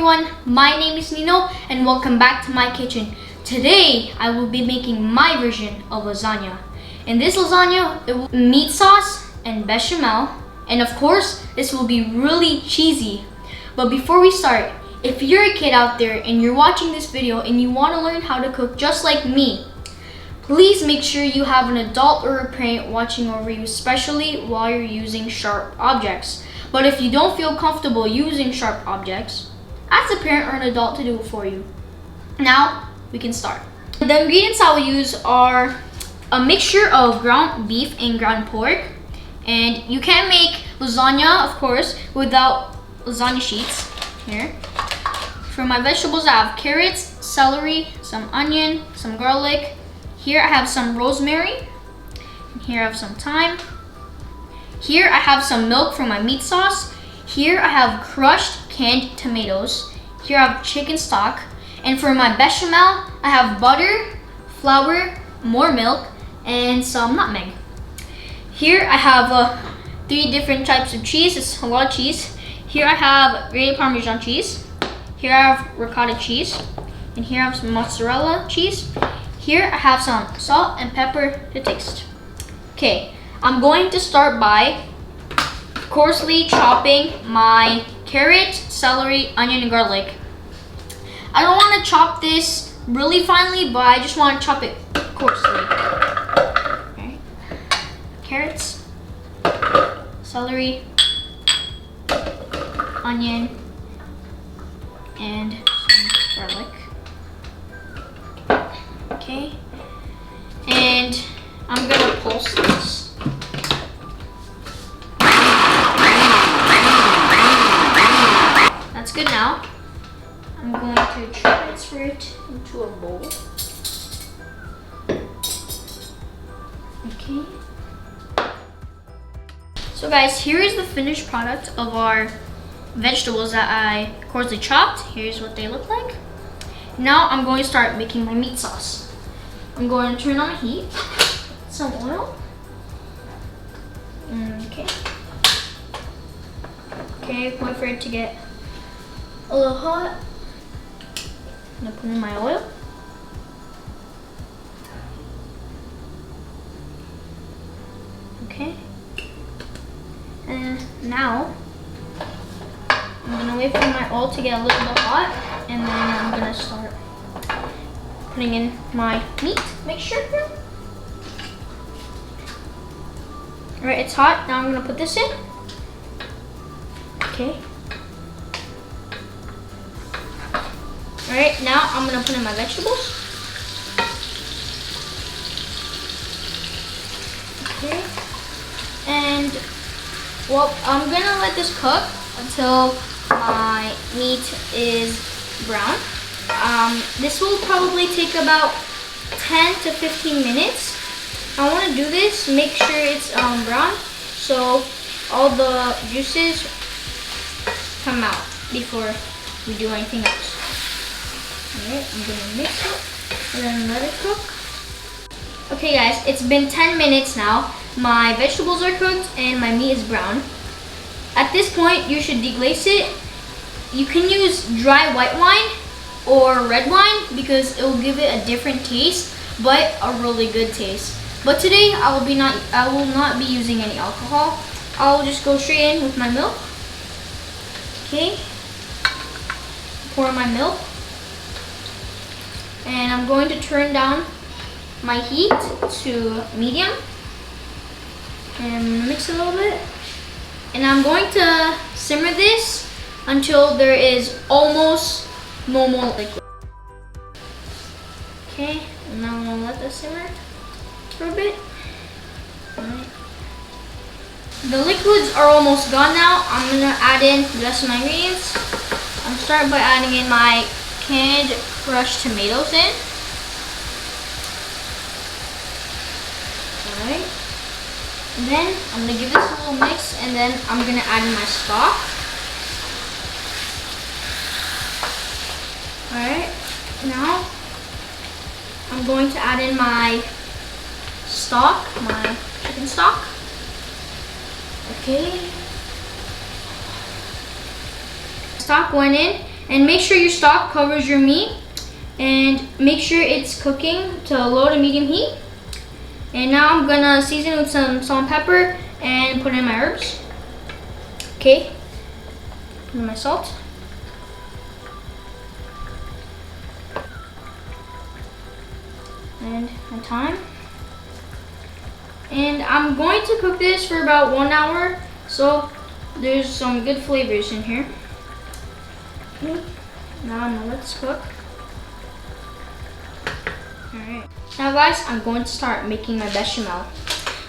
everyone, my name is Nino and welcome back to my kitchen. Today I will be making my version of lasagna. In this lasagna, it will meat sauce and bechamel, and of course this will be really cheesy. But before we start, if you're a kid out there and you're watching this video and you want to learn how to cook just like me, please make sure you have an adult or a parent watching over you, especially while you're using sharp objects. But if you don't feel comfortable using sharp objects, ask a parent or an adult to do it for you. Now, we can start. The ingredients I will use are a mixture of ground beef and ground pork. And you can't make lasagna, of course, without lasagna sheets. Here. For my vegetables, I have carrots, celery, some onion, some garlic. Here I have some rosemary. And here I have some thyme. Here I have some milk for my meat sauce. Here I have crushed canned tomatoes. Here I have chicken stock. And for my bechamel, I have butter, flour, more milk, and some nutmeg. Here I have 3 different types of cheese. It's a lot of cheese. Here I have grated Parmesan cheese. Here I have ricotta cheese. And here I have some mozzarella cheese. Here I have some salt and pepper to taste. Okay. I'm going to start by coarsely chopping my carrot, celery, onion, and garlic. I don't want to chop this really finely, but I just want to chop it coarsely. Okay. Carrots, celery, onion, and some garlic. Okay. And I'm going to pulse this. That's good now. I'm going to transfer it into a bowl. Okay. So guys, here is the finished product of our vegetables that I coarsely chopped. Here's what they look like. Now I'm going to start making my meat sauce. I'm going to turn on the heat. Some oil. Okay. Okay, wait for it to get a little hot. I'm gonna put in my oil. Okay. And now I'm gonna wait for my oil to get a little bit hot, and then I'm gonna start putting in my meat mixture here. Alright, it's hot. Now I'm gonna put this in. Okay. Alright, now I'm gonna put in my vegetables. Okay. And, well, I'm gonna let this cook until my meat is brown. This will probably take about 10 to 15 minutes. I want to do this, make sure it's brown, so all the juices come out before we do anything else. Alright, I'm going to mix it and then let it cook. Okay guys, it's been 10 minutes now. My vegetables are cooked and my meat is brown. At this point, you should deglaze it. You can use dry white wine or red wine because it will give it a different taste, but a really good taste. But today I will not be using any alcohol. I'll just go straight in with my milk. Okay. Pour my milk. And I'm going to turn down my heat to medium. And mix it a little bit. And I'm going to simmer this until there is almost normal liquid. Okay, and now I'm gonna let this simmer for a bit. Alright. The liquids are almost gone now. I'm gonna add in the rest of my ingredients. I'm gonna start by adding in my canned crushed tomatoes in. Alright. And then I'm gonna give this a little mix, and then I'm gonna add in my stock. Alright. Now I'm going to add in my stock, my chicken stock. Okay. Stock went in, And make sure your stock covers your meat. And make sure it's cooking to low to medium heat. And now I'm gonna season it with some salt and pepper and put in my herbs. Okay, put in my salt. And my thyme. And I'm going to cook this for about 1 hour, so there's some good flavors in here. Okay. Now I'm gonna let this cook. Alright. Now guys, I'm going to start making my bechamel.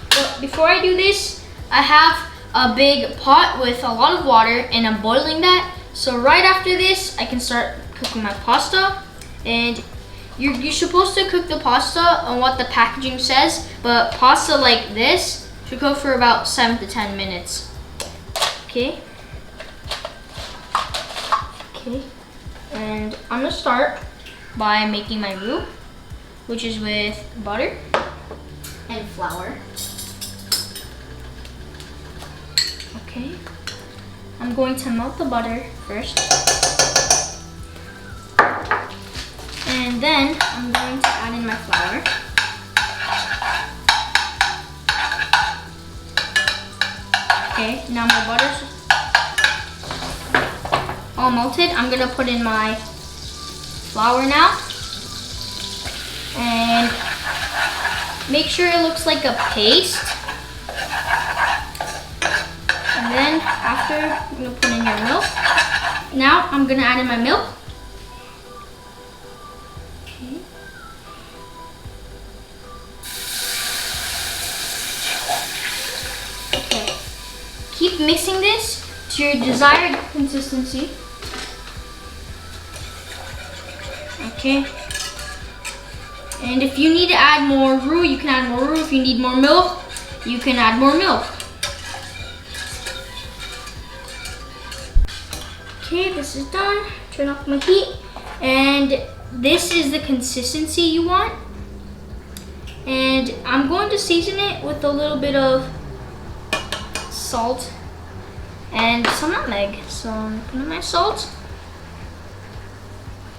But before I do this, I have a big pot with a lot of water and I'm boiling that. So right after this, I can start cooking my pasta. And you're supposed to cook the pasta on what the packaging says, but pasta like this should cook for about 7 to 10 minutes. Okay. Okay. And I'm gonna start by making my roux, which is with butter and flour. Okay. I'm going to melt the butter first. And then I'm going to add in my flour. Okay, now my butter's all melted. I'm gonna put in my flour now. And make sure it looks like a paste. And then after, I'm gonna put in your milk. Now I'm gonna add in my milk. Okay. Keep mixing this to your desired consistency. Okay. And if you need to add more roux, you can add more roux. If you need more milk, you can add more milk. Okay, this is done. Turn off my heat. And this is the consistency you want. And I'm going to season it with a little bit of salt and some nutmeg. So I'm putting my salt.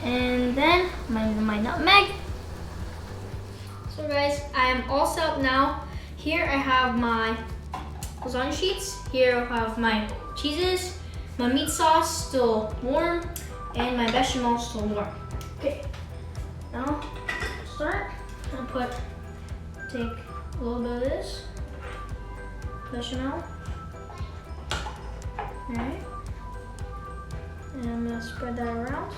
And then my nutmeg. So guys, I am all set up now. Here I have my lasagna sheets. Here I have my cheeses, my meat sauce still warm, and my bechamel still warm. Okay, now start. I'm gonna take a little bit of this bechamel. Alright. And I'm gonna spread that around.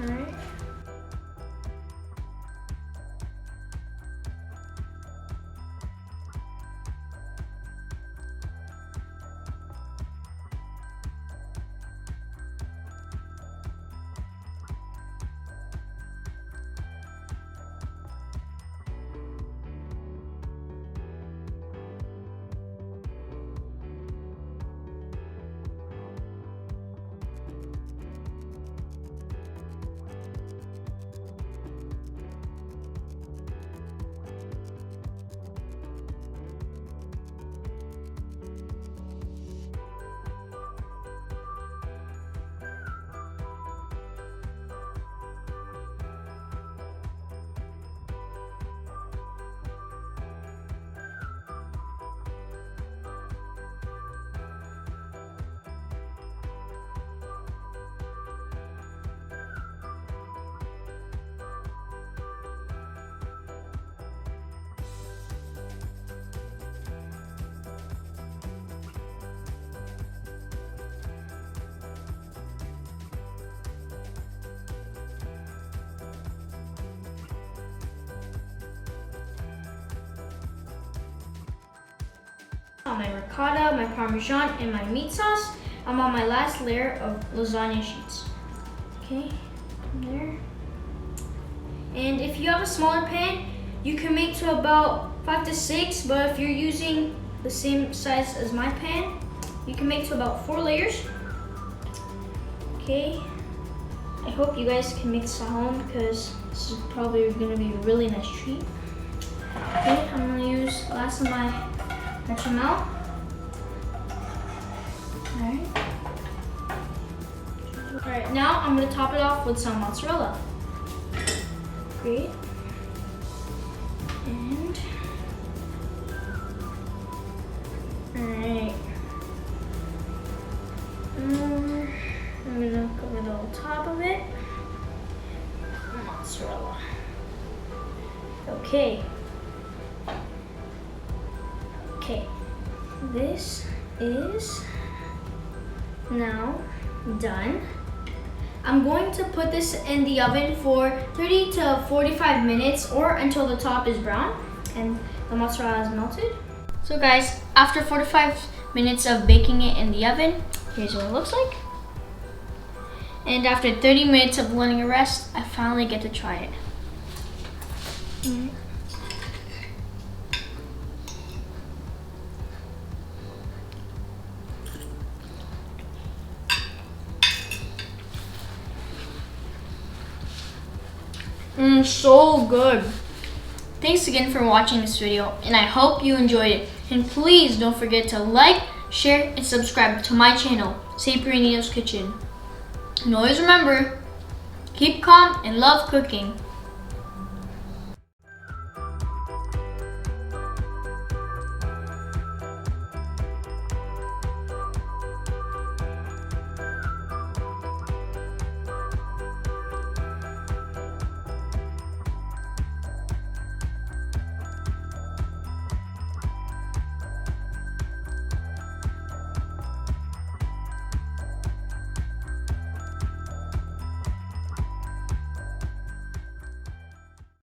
Alright. My ricotta, my parmesan, and my meat sauce. I'm on my last layer of lasagna sheets. Okay, there. And if you have a smaller pan, you can make to about 5 to 6, but if you're using the same size as my pan, you can make to about 4 layers. Okay, I hope you guys can mix at home because this is probably gonna be a really nice treat. Okay, I'm gonna use the last of my bechamel. Alright. Alright, now I'm gonna top it off with some mozzarella. Great. And alright. I'm gonna cover the whole top of it. Mozzarella. Okay. Okay. This is now done. I'm going to put this in the oven for 30 to 45 minutes or until the top is brown and the mozzarella is melted. So guys, after 45 minutes of baking it in the oven, here's what it looks like. And after 30 minutes of letting it rest, I finally get to try it. So good. Thanks again for watching this video, and I hope you enjoyed it. And please don't forget to like, share, and subscribe to my channel, Xyprian Nino's Kitchen. And always remember, keep calm and love cooking.